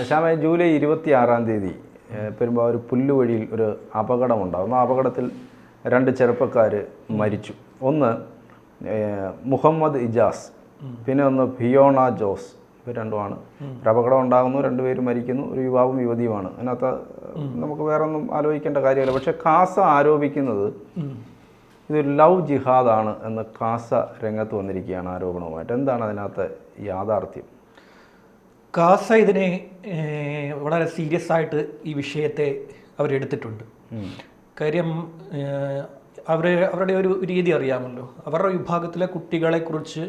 Shyama, July 26 Perumbavoor പുല്ലുവഴിയിൽ ഒരു അപകടമുണ്ടാകുന്നു. ആ അപകടത്തിൽ 2 ചെറുപ്പക്കാർ മരിച്ചു. ഒന്ന് മുഹമ്മദ് ഇജാസ്, പിന്നെ ഒന്ന് ഫിയോണ ജോസ്. ഇവർ രണ്ടുമാണ്. ഒരു അപകടം ഉണ്ടാകുന്നു, 2 പേര് മരിക്കുന്നു. ഒരു യുവാവും യുവതിയുമാണ്. അതിനകത്ത് നമുക്ക് വേറെ ഒന്നും ആലോചിക്കേണ്ട കാര്യമില്ല. പക്ഷേ കാസ ആരോപിക്കുന്നത് ഇതൊരു ലവ് ജിഹാദാണ് എന്ന് കാസ രംഗത്ത് വന്നിരിക്കുകയാണ് ആരോപണവുമായിട്ട്. എന്താണ് അതിനകത്ത് യാഥാർത്ഥ്യം? കാസ ഇതിനെ വളരെ സീരിയസ് ആയിട്ട് ഈ വിഷയത്തെ അവരെടുത്തിട്ടുണ്ട്. കാര്യം അവരുടെ ഒരു രീതി അറിയാമല്ലോ. അവരുടെ വിഭാഗത്തിലെ കുട്ടികളെക്കുറിച്ച്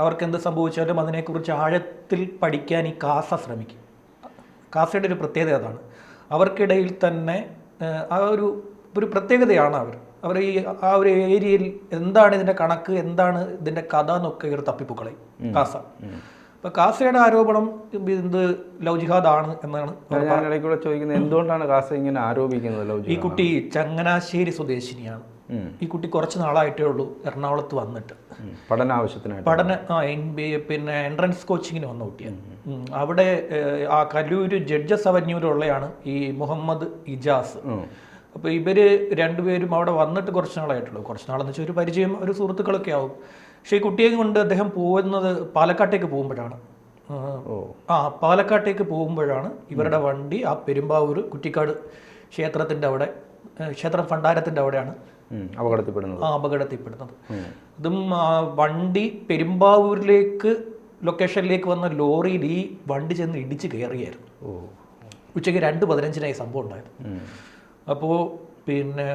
അവർക്കെന്ത് സംഭവിച്ചാലും അതിനെക്കുറിച്ച് ആഴത്തിൽ പഠിക്കാൻ ഈ കാസ ശ്രമിക്കും. കാസയുടെ ഒരു പ്രത്യേകത അതാണ്. അവർക്കിടയിൽ തന്നെ ആ ഒരു പ്രത്യേകതയാണ് അവർ ആ ഒരു ഏരിയയിൽ എന്താണ് ഇതിൻ്റെ കണക്ക്, എന്താണ് ഇതിൻ്റെ കഥ എന്നൊക്കെ ഇവർ തപ്പിപ്പുകളയും കാസ. അപ്പോൾ കാസയുടെ ആരോപണം ഇത് ലവ് ജിഹാദാണ് എന്നാണ്. ഞാൻ ഇടയ്ക്കൂടെ ചോദിക്കുന്നത്, എന്തുകൊണ്ടാണ് കാസ ഇങ്ങനെ ആരോപിക്കുന്നത് ലവ് ജിഹാദ്? ഈ കുട്ടി ചങ്ങനാശ്ശേരി സ്വദേശിനിയാണ്. ഈ കുട്ടി കുറച്ച് നാളായിട്ടേ ഉള്ളൂ എറണാകുളത്ത് വന്നിട്ട് പിന്നെ എൻട്രൻസ് കോച്ചിങ്ങിന് വന്ന കുട്ടിയാണ്. അവിടെ ആ കല്ലൂര് ജഡ്ജസ് അവന്യൂരുള്ളയാണ് ഈ മുഹമ്മദ് ഇജാസ്. അപ്പോൾ ഇവർ 2 പേരും അവിടെ വന്നിട്ട് കുറച്ച് നാളായിട്ടുള്ളൂ. കുറച്ച് നാളെന്ന് വെച്ചാൽ ഒരു പരിചയം, ഒരു സുഹൃത്തുക്കളൊക്കെ ആവും. പക്ഷേ ഈ കുട്ടിയെ കൊണ്ട് അദ്ദേഹം പോകുന്നത് പാലക്കാട്ടേക്ക് പോകുമ്പോഴാണ്. പാലക്കാട്ടേക്ക് പോകുമ്പോഴാണ് ഇവരുടെ വണ്ടി ആ പെരുമ്പാവൂർ കുറ്റിക്കാട് ക്ഷേത്രത്തിൻ്റെ അവിടെ, ക്ഷേത്രം ഭണ്ഡാരത്തിൻ്റെ അവിടെയാണ് അപകടത്തിൽപ്പെടുന്നത്. ഇതും വണ്ടി പെരുമ്പാവൂരിലേക്ക് ലൊക്കേഷനിലേക്ക് വന്ന ലോറിയിൽ ഈ വണ്ടി ചെന്ന് ഇടിച്ച് കയറിയായിരുന്നു. ഉച്ചയ്ക്ക് 2:15 സംഭവം ഉണ്ടായത്. അപ്പോൾ പിന്നെ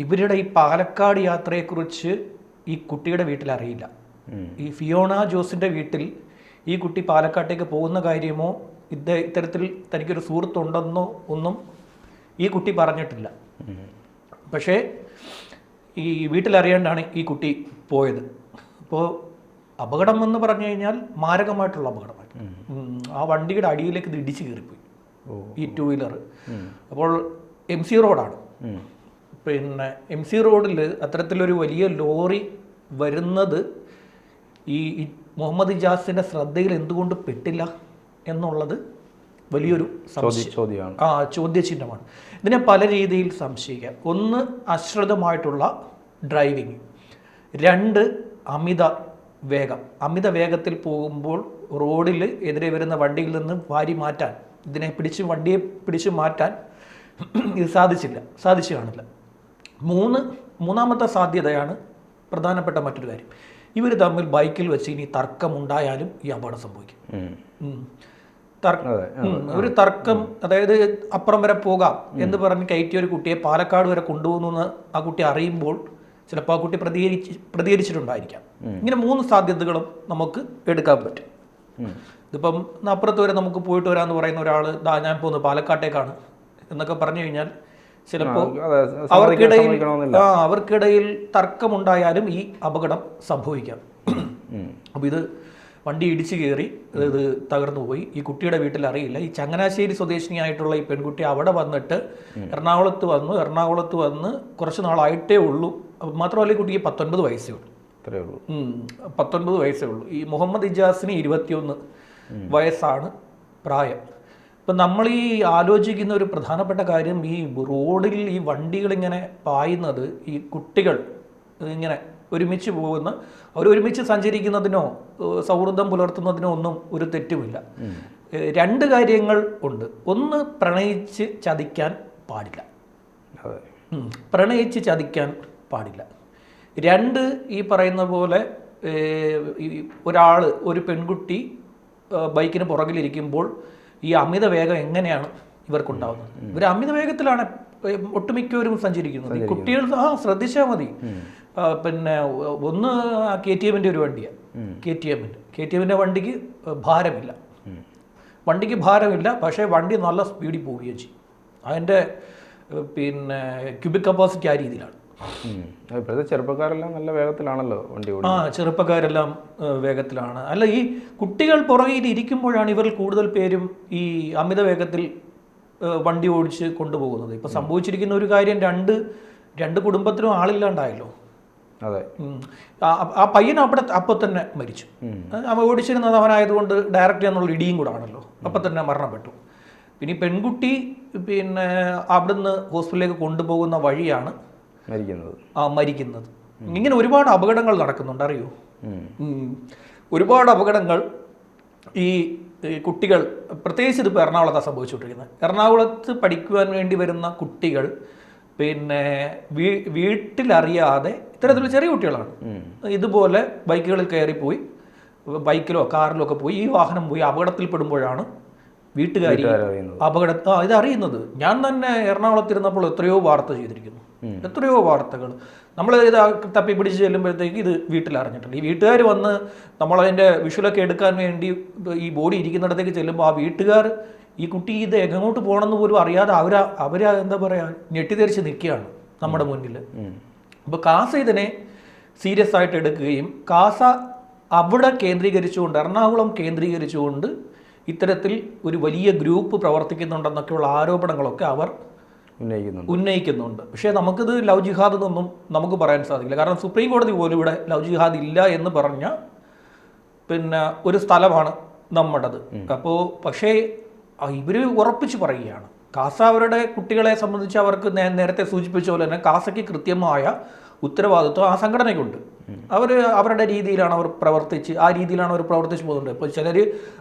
ഇവരുടെ ഈ പാലക്കാട് യാത്രയെക്കുറിച്ച് ഈ കുട്ടിയുടെ വീട്ടിൽ അറിയില്ല. ഈ ഫിയോണ ജോസിൻ്റെ വീട്ടിൽ ഈ കുട്ടി പാലക്കാട്ടേക്ക് പോകുന്ന കാര്യമോ ഇത്തരത്തിൽ തനിക്കൊരു സുഹൃത്തുണ്ടെന്നോ ഒന്നും ഈ കുട്ടി പറഞ്ഞിട്ടില്ല. പക്ഷേ ഈ വീട്ടിലറിയാണ്ടാണ് ഈ കുട്ടി പോയത്. അപ്പോൾ അപകടം എന്ന് പറഞ്ഞു കഴിഞ്ഞാൽ മാരകമായിട്ടുള്ള അപകടമായിട്ട് ആ വണ്ടിയുടെ അടിയിലേക്ക് ഇത് ഇടിച്ച് കയറിപ്പോയി ഈ 2 വീലർ. അപ്പോൾ MC റോഡാണ്. പിന്നെ MC റോഡിൽ അത്തരത്തിലൊരു വലിയ ലോറി വരുന്നത് ഈ മുഹമ്മദ് ഇജാസിൻ്റെ ശ്രദ്ധയിൽ എന്തുകൊണ്ട് പെട്ടില്ല എന്നുള്ളത് വലിയൊരു ചോദ്യചിഹ്നമാണ്. ഇതിനെ പല രീതിയിൽ സംശയിക്കാം. 1, അശ്രദ്ധമായിട്ടുള്ള ഡ്രൈവിങ്. 2, അമിത വേഗത്തിൽ പോകുമ്പോൾ റോഡിൽ എതിരെ വരുന്ന വണ്ടിയിൽ നിന്ന് വാരി മാറ്റാൻ, വണ്ടിയെ പിടിച്ചു മാറ്റാൻ ഇത് സാധിച്ചു കാണില്ല. മൂന്നാമത്തെ സാധ്യതയാണ് പ്രധാനപ്പെട്ട മറ്റൊരു കാര്യം. ഇവർ തമ്മിൽ ബൈക്കിൽ വെച്ച് ഇനി തർക്കമുണ്ടായാലും ഈ അപകടം സംഭവിക്കും. ഒരു തർക്കം, അതായത് അപ്പുറം വരെ പോകാം എന്ന് പറഞ്ഞ് കയറ്റിയ ഒരു കുട്ടിയെ പാലക്കാട് വരെ കൊണ്ടുപോകുന്നു ആ കുട്ടി അറിയുമ്പോൾ ചിലപ്പോൾ ആ കുട്ടി പ്രതികരിച്ചിട്ടുണ്ടായിരിക്കാം. ഇങ്ങനെ 3 സാധ്യതകളും നമുക്ക് എടുക്കാൻ പറ്റും. ഇതിപ്പം അപ്പുറത്ത് വരെ നമുക്ക് പോയിട്ട് വരാമെന്ന് പറയുന്ന ഒരാൾ ഞാൻ പോകുന്നത് പാലക്കാട്ടേക്കാണ് എന്നൊക്കെ പറഞ്ഞു കഴിഞ്ഞാൽ ചിലപ്പോൾ അവർക്കിടയിൽ തർക്കമുണ്ടായാലും ഈ അപകടം സംഭവിക്കാം. അപ്പോൾ ഇത് വണ്ടി ഇടിച്ചു കയറി ഇത് തകർന്നു പോയി. ഈ കുട്ടിയുടെ വീട്ടിൽ അറിയില്ല. ഈ ചങ്ങനാശ്ശേരി സ്വദേശിനിയായിട്ടുള്ള ഈ പെൺകുട്ടി അവിടെ വന്നിട്ട് എറണാകുളത്ത് വന്ന് കുറച്ച് നാളായിട്ടേ ഉള്ളൂ. മാത്രമല്ല ഈ കുട്ടിക്ക് 19 വയസ്സേ ഉള്ളൂ. 19 വയസ്സേ ഉള്ളൂ. ഈ മുഹമ്മദ് ഇജാസിന് 21 വയസ്സാണ് പ്രായം. ഇപ്പം നമ്മൾ ഈ ആലോചിക്കുന്ന ഒരു പ്രധാനപ്പെട്ട കാര്യം, ഈ റോഡിൽ ഈ വണ്ടികളിങ്ങനെ പായുന്നത്, ഈ കുട്ടികൾ ഇങ്ങനെ ഒരുമിച്ച് പോകുന്ന, അവർ ഒരുമിച്ച് സഞ്ചരിക്കുന്നതിനോ സൗഹൃദം പുലർത്തുന്നതിനോ ഒന്നും ഒരു തെറ്റുമില്ല. 2 കാര്യങ്ങൾ ഉണ്ട്. 1, പ്രണയിച്ച് ചതിക്കാൻ പാടില്ല. 2, ഈ പറയുന്ന പോലെ ഒരു പെൺകുട്ടി ബൈക്കിന് പുറകിലിരിക്കുമ്പോൾ ഈ അമിത വേഗം എങ്ങനെയാണ് ഇവർക്കുണ്ടാകുന്നത്? ഇവർ അമിത വേഗത്തിലാണ് ഒട്ടുമിക്കവരും സഞ്ചരിക്കുന്നത്. കുട്ടികൾ ശ്രദ്ധിച്ചാൽ മതി. പിന്നെ ഒന്ന് KTM-ൻ്റെ ഒരു വണ്ടിയാണ്. KTM-ൻ്റെ വണ്ടിക്ക് ഭാരമില്ല. പക്ഷേ വണ്ടി നല്ല സ്പീഡിൽ പോവുകയും ചെയ്യും. അതിൻ്റെ പിന്നെ ക്യൂബിക് കപ്പാസിറ്റി ആ രീതിയിലാണ്. ചെറുപ്പക്കാരെല്ലാം നല്ല വേഗത്തിലാണല്ലോ വണ്ടി. ചെറുപ്പക്കാരെല്ലാം വേഗത്തിലാണ്. അല്ല, ഈ കുട്ടികൾ പുറകിൽ ഇരിക്കുമ്പോഴാണ് ഇവർ കൂടുതൽ പേരും ഈ അമിത വേഗത്തിൽ വണ്ടി ഓടിച്ച് കൊണ്ടുപോകുന്നത്. ഇപ്പം സംഭവിച്ചിരിക്കുന്ന ഒരു കാര്യം, രണ്ട് കുടുംബത്തിനും ആളില്ലാണ്ടായല്ലോ. അതെ. ആ പയ്യൻ അപ്പോൾ തന്നെ മരിച്ചു. അവൻ ഓടിച്ചിരുന്നത് അവനായതുകൊണ്ട് ഡയറക്റ്റ് എന്നുള്ള ഇടിയും കൂടെ ആണല്ലോ, അപ്പം തന്നെ മരണപ്പെട്ടു. പിന്നെ ഈ പെൺകുട്ടി പിന്നെ അവിടുന്ന് ഹോസ്പിറ്റലിലേക്ക് കൊണ്ടുപോകുന്ന വഴിയാണ് മരിക്കുന്നത്. ഇങ്ങനെ ഒരുപാട് അപകടങ്ങൾ നടക്കുന്നുണ്ട്, അറിയോ? ഒരുപാട് അപകടങ്ങൾ ഈ കുട്ടികൾ, പ്രത്യേകിച്ച് ഇതിപ്പോൾ എറണാകുളത്താണ് സംഭവിച്ചുകൊണ്ടിരിക്കുന്നത്. എറണാകുളത്ത് പഠിക്കുവാൻ വേണ്ടി വരുന്ന കുട്ടികൾ പിന്നെ വീട്ടിലറിയാതെ, ഇത്തരത്തിലുള്ള ചെറിയ കുട്ടികളാണ്, ഇതുപോലെ ബൈക്കുകളിൽ കയറിപ്പോയി, ബൈക്കിലോ കാറിലോ ഒക്കെ പോയി ഈ വാഹനം പോയി അപകടത്തിൽപ്പെടുമ്പോഴാണ് വീട്ടുകാരി ഇതറിയുന്നത്. ഞാൻ തന്നെ എറണാകുളത്തിരുന്നപ്പോൾ എത്രയോ വാർത്ത ചെയ്തിരിക്കുന്നു, എത്രയോ വാർത്തകൾ. നമ്മൾ ഇത് തപ്പി പിടിച്ച് ചെല്ലുമ്പോഴത്തേക്ക് ഇത് വീട്ടിൽ അറിഞ്ഞിട്ടുണ്ട്. ഈ വീട്ടുകാർ വന്ന് നമ്മളതിൻ്റെ വിഷ്വലൊക്കെ എടുക്കാൻ വേണ്ടി ഈ ബോഡി ഇരിക്കുന്നിടത്തേക്ക് ചെല്ലുമ്പോൾ ആ വീട്ടുകാർ ഈ കുട്ടി ഇത് എങ്ങോട്ട് പോകണമെന്ന് പോലും അറിയാതെ അവരാ എന്താ പറയുക, ഞെട്ടിത്തെറിച്ച് നിൽക്കുകയാണ് നമ്മുടെ മുന്നിൽ. അപ്പോൾ കാസ ഇതിനെ സീരിയസ് ആയിട്ട് എടുക്കുകയും കാസ അവിടെ കേന്ദ്രീകരിച്ചുകൊണ്ട്, എറണാകുളം കേന്ദ്രീകരിച്ചുകൊണ്ട് ഇത്തരത്തിൽ ഒരു വലിയ ഗ്രൂപ്പ് പ്രവർത്തിക്കുന്നുണ്ടെന്നൊക്കെയുള്ള ആരോപണങ്ങളൊക്കെ അവർ ഉന്നയിക്കുന്നുണ്ട്. പക്ഷേ നമുക്കിത് ലവ് ജിഹാദ് എന്നൊന്നും നമുക്ക് പറയാൻ സാധിക്കില്ല. കാരണം സുപ്രീം കോടതി പോലും ഇവിടെ ലവ് ജിഹാദ് ഇല്ല എന്ന് പറഞ്ഞ പിന്നെ ഒരു സ്ഥലമാണ് നമ്മുടേത്. അപ്പോൾ പക്ഷേ ഇവർ ഉറപ്പിച്ച് പറയുകയാണ്, കാസ അവരുടെ കുട്ടികളെ സംബന്ധിച്ച് അവർക്ക് നേരത്തെ സൂചിപ്പിച്ച പോലെ തന്നെ കാസയ്ക്ക് കൃത്യമായ ഉത്തരവാദിത്വം ആ സംഘടനയ്ക്കുണ്ട്. അവരുടെ രീതിയിലാണ് അവർ പ്രവർത്തിച്ച് പോകുന്നത്. ഇപ്പോൾ ചിലർ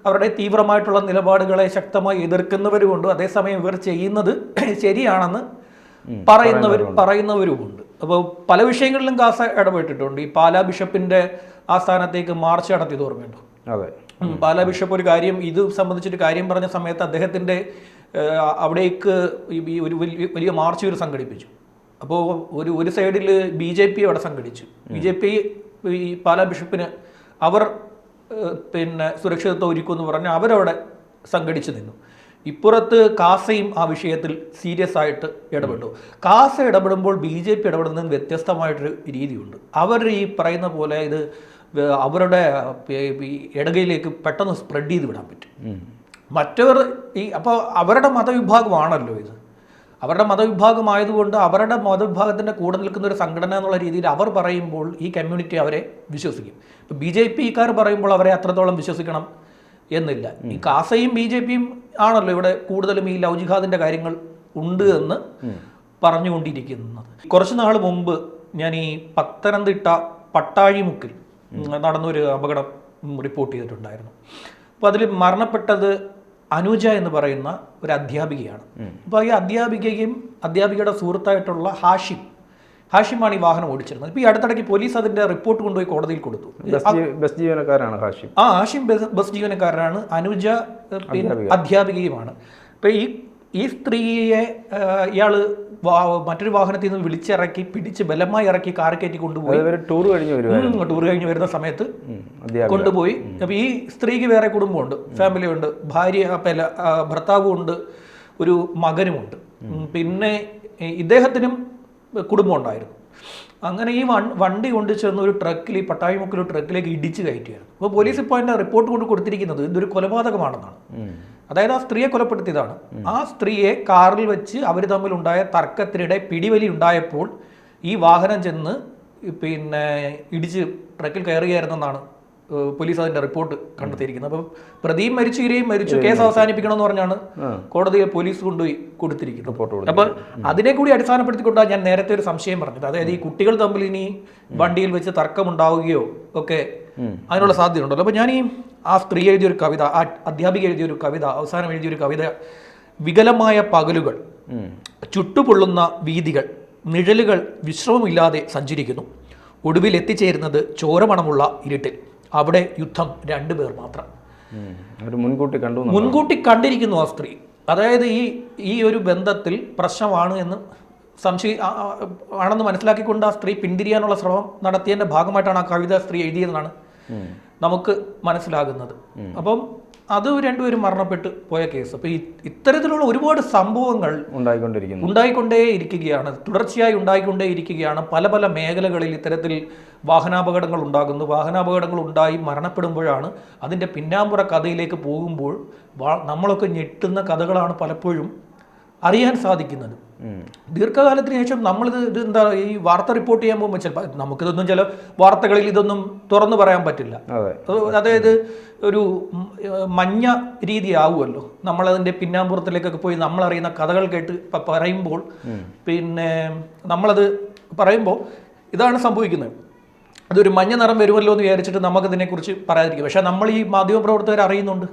അവരുടെ തീവ്രമായിട്ടുള്ള നിലപാടുകളെ ശക്തമായി എതിർക്കുന്നവരുമുണ്ട്, അതേസമയം ഇവർ ചെയ്യുന്നത് ശരിയാണെന്ന് പറയുന്നവരുമുണ്ട്. അപ്പോൾ പല വിഷയങ്ങളിലും കാസ ഇടപെട്ടിട്ടുണ്ട്. ഈ പാലാ ബിഷപ്പിന്റെ ആസ്ഥാനത്തേക്ക് മാർച്ച് നടത്തിയത് ഓർമ്മയുണ്ടോ? പാലാ ബിഷപ്പ് ഒരു കാര്യം ഇത് സംബന്ധിച്ചൊരു കാര്യം പറഞ്ഞ സമയത്ത് അദ്ദേഹത്തിന്റെ അവിടേക്ക് ഈ ഒരു വലിയ മാർച്ച് ഇവർ സംഘടിപ്പിച്ചു. അപ്പോൾ ഒരു സൈഡിൽ BJP അവിടെ സംഘടിച്ചു. BJP ഈ പാലാ ബിഷപ്പിന് അവർ പിന്നെ സുരക്ഷിതത്വം ഒരുക്കുമെന്ന് പറഞ്ഞ് അവരവിടെ സംഘടിച്ചു നിന്നു. ഇപ്പുറത്ത് കാസയും ആ വിഷയത്തിൽ സീരിയസ് ആയിട്ട് ഇടപെട്ടു. കാസ ഇടപെടുമ്പോൾ BJP ഇടപെടുന്നതിന് വ്യത്യസ്തമായിട്ടൊരു രീതിയുണ്ട്. അവർ ഈ പറയുന്ന പോലെ ഇത് അവരുടെ ഇടകയിലേക്ക് പെട്ടെന്ന് സ്പ്രെഡ് ചെയ്ത് വിടാൻ പറ്റും. മറ്റവർ അപ്പോൾ അവരുടെ മതവിഭാഗമാണല്ലോ ഇത്. അവരുടെ മതവിഭാഗമായതുകൊണ്ട് അവരുടെ മതവിഭാഗത്തിൻ്റെ കൂടെ നിൽക്കുന്ന ഒരു സംഘടന എന്നുള്ള രീതിയിൽ അവർ പറയുമ്പോൾ ഈ കമ്മ്യൂണിറ്റി അവരെ വിശ്വസിക്കും. ഇപ്പോൾ BJP-ക്കാർ പറയുമ്പോൾ അവരെ അത്രത്തോളം വിശ്വസിക്കണം എന്നില്ല. ഈ കാസയും BJP-യും ആണല്ലോ ഇവിടെ കൂടുതലും ഈ ലവ് ജിഹാദിൻ്റെ കാര്യങ്ങൾ ഉണ്ട് എന്ന് പറഞ്ഞുകൊണ്ടിരിക്കുന്നത്. കുറച്ച് നാൾ മുമ്പ് ഞാൻ ഈ പത്തനംതിട്ട പട്ടാഴിമുക്കിൽ നടന്നൊരു അപകടം റിപ്പോർട്ട് ചെയ്തിട്ടുണ്ടായിരുന്നു. അപ്പോൾ അതിൽ മരണപ്പെട്ടത് അനുജ എന്ന് പറയുന്ന ഒരു അധ്യാപികയാണ്. അപ്പോൾ ഈ അധ്യാപികയുടെ സുഹൃത്തായിട്ടുള്ള ഹാഷിമാണ് ഈ വാഹനം ഓടിച്ചിരുന്നത്. ഇപ്പോൾ ഈ അടുത്തിടയ്ക്ക് പോലീസ് അതിന്റെ റിപ്പോർട്ട് കൊണ്ടുപോയി കോടതിയിൽ കൊടുത്തു. ബസ് ജീവനക്കാരാണ് ഹാഷിം. ഹാഷിം ബസ് ജീവനക്കാരനാണ്, അനുജ അധ്യാപികയുമാണ്. അപ്പോൾ ഈ സ്ത്രീയെ ഇയാള് മറ്റൊരു വാഹനത്തിൽ നിന്ന് വിളിച്ചിറക്കി പിടിച്ച് ബലമായി ഇറക്കി കാർ കയറ്റി കൊണ്ടുപോയി. ടൂർ കഴിഞ്ഞ് വരുന്ന സമയത്ത് കൊണ്ടുപോയി. അപ്പോൾ ഈ സ്ത്രീക്ക് വേറെ കുടുംബമുണ്ട്, ഫാമിലി ഉണ്ട്, ഭർത്താവും ഉണ്ട്, ഒരു മകനുമുണ്ട്. പിന്നെ ഇദ്ദേഹത്തിനും കുടുംബം ഉണ്ടായിരുന്നു. അങ്ങനെ ഈ വണ്ടി കൊണ്ട് ചെന്ന് ഒരു ട്രക്കിൽ, ഈ പട്ടാഴിമുക്കിൽ ട്രക്കിലേക്ക് ഇടിച്ച് കയറ്റിയായിരുന്നു. അപ്പോൾ പോലീസ് ഇപ്പോൾ അതിൻ്റെ റിപ്പോർട്ട് കൊണ്ട് കൊടുത്തിരിക്കുന്നത് ഇതൊരു കൊലപാതകമാണെന്നാണ്. അതായത് ആ സ്ത്രീയെ കൊലപ്പെടുത്തിയതാണ്. ആ സ്ത്രീയെ കാറിൽ വെച്ച് അവർ തമ്മിലുണ്ടായ തർക്കത്തിനിടെ പിടിവലി ഉണ്ടായപ്പോൾ ഈ വാഹനം ചെന്ന് പിന്നെ ഇടിച്ച് ട്രക്കിൽ കയറുകയായിരുന്നെന്നാണ് പോലീസ് അതിന്റെ റിപ്പോർട്ട് കണ്ടെത്തിയിരിക്കുന്നത്. അപ്പം പ്രതിയും മരിച്ചു, ഇരയും മരിച്ചു, കേസ് അവസാനിപ്പിക്കണമെന്ന് പറഞ്ഞാണ് കോടതിയെ പോലീസ് കൊണ്ടുപോയി കൊടുത്തിരിക്കുന്നത്. അപ്പൊ അതിനെ കൂടി അടിസ്ഥാനപ്പെടുത്തിക്കൊണ്ടാണ് ഞാൻ നേരത്തെ ഒരു സംശയം പറഞ്ഞത്. അതായത് ഈ കുട്ടികൾ തമ്മിൽ ഇനി വണ്ടിയിൽ വെച്ച് തർക്കമുണ്ടാവുകയോ ഒക്കെ അതിനുള്ള സാധ്യത ഉണ്ടല്ലോ. അപ്പൊ ഞാൻ ആ സ്ത്രീ എഴുതിയൊരു കവിത, ആ അധ്യാപിക എഴുതിയൊരു കവിത, അവസാനം എഴുതിയൊരു കവിത, വികലമായ പകലുകൾ, ചുട്ടുപൊള്ളുന്ന വീതികൾ, നിഴലുകൾ വിശ്രമമില്ലാതെ സഞ്ചരിക്കുന്നു, ഒടുവിൽ എത്തിച്ചേരുന്നത് ചോരമണമുള്ള ഇരുട്ടിൽ, അവിടെ യുദ്ധം 2 പേർ മാത്രം. മുൻകൂട്ടി കണ്ടിരിക്കുന്നു ആ സ്ത്രീ. അതായത് ഈ ഒരു ബന്ധത്തിൽ പ്രശ്നമാണ് എന്ന് ആണെന്ന് മനസ്സിലാക്കിക്കൊണ്ട് ആ സ്ത്രീ പിന്തിരിയാനുള്ള ശ്രമം നടത്തിയതിന്റെ ഭാഗമായിട്ടാണ് ആ കവിത സ്ത്രീ എഴുതിയതെന്നാണ് നമുക്ക് മനസ്സിലാകുന്നത്. അപ്പം അത് 2 പേരും മരണപ്പെട്ട് പോയ കേസ്. അപ്പോൾ ഇത്തരത്തിലുള്ള ഒരുപാട് സംഭവങ്ങൾ ഉണ്ടായിക്കൊണ്ടേയിരിക്കുകയാണ്, തുടർച്ചയായി ഉണ്ടായിക്കൊണ്ടേയിരിക്കുകയാണ്. പല പല മേഖലകളിൽ ഇത്തരത്തിൽ വാഹനാപകടങ്ങൾ ഉണ്ടാകുന്നു. വാഹനാപകടങ്ങൾ ഉണ്ടായി മരണപ്പെടുമ്പോഴാണ് അതിൻ്റെ പിന്നാമ്പുറ കഥയിലേക്ക് പോകുമ്പോൾ നമ്മളൊക്കെ ഞെട്ടുന്ന കഥകളാണ് പലപ്പോഴും അറിയാൻ സാധിക്കുന്നത്. ദീർഘകാലത്തിന് ശേഷം നമ്മളിത് എന്താ ഈ വാർത്ത റിപ്പോർട്ട് ചെയ്യാൻ പോകുമ്പോൾ ചിലപ്പോൾ നമുക്കിതൊന്നും ചില വാർത്തകളിൽ ഇതൊന്നും തുറന്നു പറയാൻ പറ്റില്ല. അതായത് ഒരു മഞ്ഞ രീതി ആവുമല്ലോ, നമ്മളതിൻ്റെ പിന്നാമ്പുറത്തിലേക്കൊക്കെ പോയി നമ്മളറിയുന്ന കഥകൾ കേട്ട് പറയുമ്പോൾ പിന്നെ നമ്മളത് പറയുമ്പോൾ ഇതാണ് സംഭവിക്കുന്നത്. അതൊരു മഞ്ഞ നിറം വരുമല്ലോ എന്ന് വിചാരിച്ചിട്ട് നമുക്കതിനെക്കുറിച്ച് പറയാതിരിക്കും. പക്ഷേ നമ്മൾ ഈ മാധ്യമപ്രവർത്തകർ അറിയുന്നുണ്ട്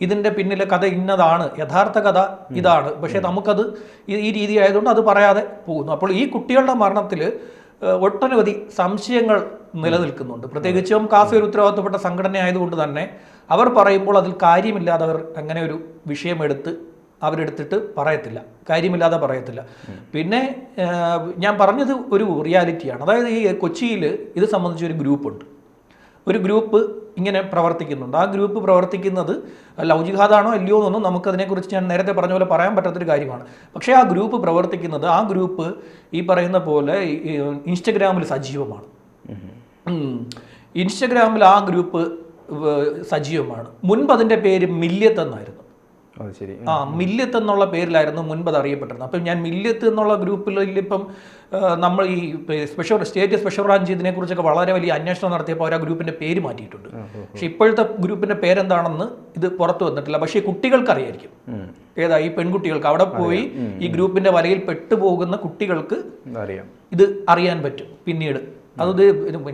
ഇതിൻ്റെ പിന്നിലെ കഥ ഇന്നതാണ്, യഥാർത്ഥ കഥ ഇതാണ്. പക്ഷേ നമുക്കത് ഈ രീതി ആയതുകൊണ്ട് അത് പറയാതെ പോകുന്നു. അപ്പോൾ ഈ കുട്ടികളുടെ മരണത്തിൽ ഒട്ടനവധി സംശയങ്ങൾ നിലനിൽക്കുന്നുണ്ട്. പ്രത്യേകിച്ചും കാഫി ഒരു ഉത്തരവാദിത്തപ്പെട്ട സംഘടന ആയതുകൊണ്ട് തന്നെ അവർ പറയുമ്പോൾ അതിൽ കാര്യമില്ലാതെ അവർ അങ്ങനെ ഒരു വിഷയമെടുത്ത് അവരെടുത്തിട്ട് പറയത്തില്ല, കാര്യമില്ലാതെ പറയത്തില്ല. പിന്നെ ഞാൻ പറഞ്ഞത് ഒരു റിയാലിറ്റിയാണ്. അതായത് ഈ കൊച്ചിയിൽ ഇത് സംബന്ധിച്ചൊരു ഗ്രൂപ്പുണ്ട്. ഒരു ഗ്രൂപ്പ് ഇങ്ങനെ പ്രവർത്തിക്കുന്നുണ്ട്. ആ ഗ്രൂപ്പ് പ്രവർത്തിക്കുന്നത് ലവ് ജിഹാദാണോ അല്ലയോ എന്നൊന്നും നമുക്കതിനെക്കുറിച്ച് ഞാൻ നേരത്തെ പറഞ്ഞ പോലെ പറയാൻ പറ്റാത്തൊരു കാര്യമാണ്. പക്ഷേ ആ ഗ്രൂപ്പ് പ്രവർത്തിക്കുന്നത്, ആ ഗ്രൂപ്പ് ഈ പറയുന്ന പോലെ ഇൻസ്റ്റഗ്രാമിൽ സജീവമാണ്. ഇൻസ്റ്റഗ്രാമിൽ ആ ഗ്രൂപ്പ് സജീവമാണ്. മുൻപ് അതിൻ്റെ പേര് മില്യത്ത് എന്നായിരുന്നു. മില്യത്ത് എന്നുള്ള പേരിലായിരുന്നു മുൻപ് അത് അറിയപ്പെട്ടിരുന്നത്. അപ്പം ഞാൻ മില്യത്ത് എന്നുള്ള ഗ്രൂപ്പിൽ ഇപ്പം നമ്മൾ ഈ സ്റ്റേറ്റ് സ്പെഷ്യൽ ബ്രാഞ്ച് ഇതിനെക്കുറിച്ചൊക്കെ വളരെ വലിയ അന്വേഷണം നടത്തിയപ്പോൾ അവർ ആ ഗ്രൂപ്പിൻ്റെ പേര് മാറ്റിയിട്ടുണ്ട്. പക്ഷെ ഇപ്പോഴത്തെ ഗ്രൂപ്പിൻ്റെ പേരെന്താണെന്ന് ഇത് പുറത്തു വന്നിട്ടില്ല. പക്ഷേ കുട്ടികൾക്ക് അറിയായിരിക്കും ഏതാ, ഈ പെൺകുട്ടികൾക്ക് അവിടെ പോയി ഈ ഗ്രൂപ്പിൻ്റെ വലയിൽ പെട്ടുപോകുന്ന കുട്ടികൾക്ക് ഇത് അറിയാൻ പറ്റും പിന്നീട്. അത്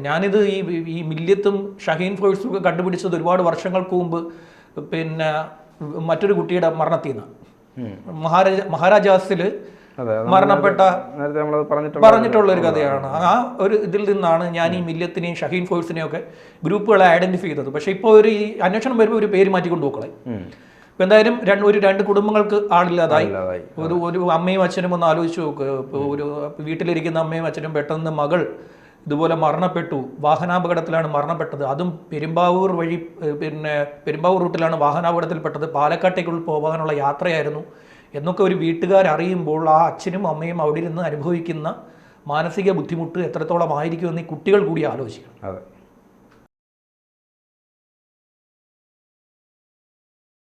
ഞാനിത് ഈ മില്യത്തും ഷഹീൻ ഫോഴ്സും ഒക്കെ കണ്ടുപിടിച്ചത് ഒരുപാട് വർഷങ്ങൾക്ക് മുമ്പ് പിന്നെ മറ്റൊരു കുട്ടിയുടെ മരണത്തിൽ നിന്നാണ്. മഹാരാജാസിൽ മരണപ്പെട്ട പറഞ്ഞിട്ടുള്ള ഒരു കഥയാണ്. ആ ഒരു ഇതിൽ നിന്നാണ് ഞാൻ ഈ മില്യത്തിനെയും ഷഹീൻ ഫോഴ്സിനെയും ഒക്കെ ഗ്രൂപ്പുകളെ ഐഡന്റിഫൈ ചെയ്തത്. പക്ഷെ ഇപ്പോൾ ഒരു ഈ അന്വേഷണം വരുമ്പോൾ ഒരു പേര് മാറ്റിക്കൊണ്ട് പോക്കളെ. ഇപ്പം എന്തായാലും രണ്ട് കുടുംബങ്ങൾക്ക് ആളില്ലാതായി. ഒരു അമ്മയും അച്ഛനും ഒന്ന് ആലോചിച്ച് നോക്ക്. ഒരു വീട്ടിലിരിക്കുന്ന അമ്മയും അച്ഛനും പെട്ടെന്ന് മകൾ ഇതുപോലെ മരണപ്പെട്ടു, വാഹനാപകടത്തിലാണ് മരണപ്പെട്ടത്. അതും പെരുമ്പാവൂർ വഴി, പിന്നെ പെരുമ്പാവൂർ റൂട്ടിലാണ് വാഹനാപകടത്തിൽപ്പെട്ടത്. പാലക്കാട്ടേക്കുള്ള പോകാനുള്ള യാത്രയായിരുന്നു എന്നൊക്കെ ഒരു വീട്ടുകാരറിയുമ്പോൾ ആ അച്ഛനും അമ്മയും അവിടെ ഇരുന്ന് അനുഭവിക്കുന്ന മാനസിക ബുദ്ധിമുട്ട് എത്രത്തോളം ആയിരിക്കുമെന്ന് ഈ കുട്ടികൾ കൂടി ആലോചിക്കണം.